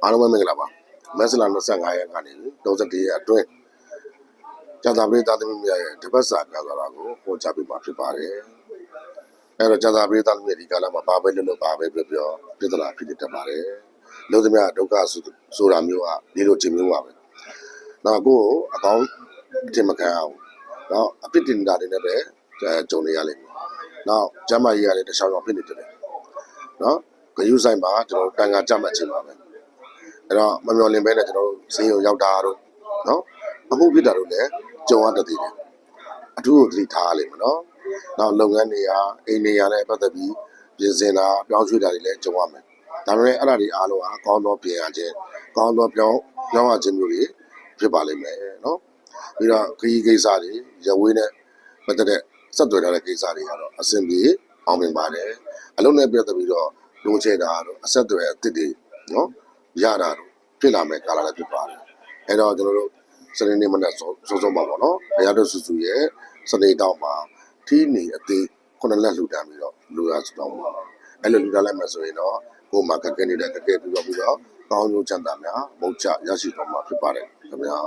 အားလုံးပဲမင်္ဂလာပါမက်စလာ25ရက်ကနေ31ရက်အတွင်းကျန်တာပရိသတ်သမီးများရဲ့တပတ်စာကစားတာကိုဟောကြားပေးမှာဖြစ်ပါတယ်အဲ့တော့ကျန်တာပရိသတ်သမီးဒီကလာမှာဘာပဲလို့ဘာပဲပြောပြဿနာဖြစ်နေတတ်ပါတယ်လို့သမီးဒုက္ခဆိုတာမျိုးကဒီလိုချင်းမျိုးပါပဲနောက်ကိုအကောင်းတင်မခံအောင်နောက်အပြစ်တင်တာတွေနဲ့ပဲကြုံနေရလိမ့်မယ်နောက်ကျမ်းမာရေးရတယ်တခြားတော့ဖြစ်နေတယ်နော်ဂရုစိုက်ပါကျွန်တော်တန်ခါကြမှတ်ခြင်းပါပဲအဲ့တော့မမျော်လင့်ပဲနဲ့ကျွန်တော်ဈေးကိုရောက်တာတို့နော်အမှုဖြစ်တာတို့လည်းကြုံရတတ်တယ်အထူးကိုသတိထားလိမ့်မယ်နော်နောက်လုပ်ငန်းတွေဟာအိမ်နေရာနဲ့ပတ်သက်ပြီးပြင်ဆင်တာပြောင်းရွှေ့တာတွေလည်းကြုံရမယ်ဒါပေမဲ့အဲ့ဒါတွေအားလုံးဟာကောင်းသောပြင်ရခြင်းကောင်းသောပြောင်းရခြင်းမျိုးတွေဖြစ်ပါလိမ့်မယ်နော်ပြီးတော့ခရီးကိစ္စတွေရဝေးနဲ့ပတ်သက်တဲ့ဆက်သွယ်ထားတဲ့ကိစ္စတွေကတော့အဆင်ပြေအောင်မြင်ပါတယ်အလုံးနဲ့ပြတ်ပြီးတော့လိုချင်တာတော့အဆက်အသွယ်အသစ်တွေနော်ရတာတော့ဖြစ်လာမယ်ကာလလည်းဖြစ်ပါတယ်အဲ့တော့ကျွန်တော်တို့စနေနေ့မနက်စောပါပေါ့နော်ဘုရားတို့စုစုရဲ့စနေတောက်မှာထီးနေအသေး9လက်လှူဒန်းပြီးတော့လူရစုတောင်းပါအဲ့လိုလှူဒန်းလိုက်မှဆိုရင်တော့ကိုယ်မှာကကဲနေတဲ့ကကဲပြီးတော့ကောင်းကျိုးချမ်းသာများမုတ်ချရရှိတော်မှာဖြစ်ပါတယ်ခင်ဗျာ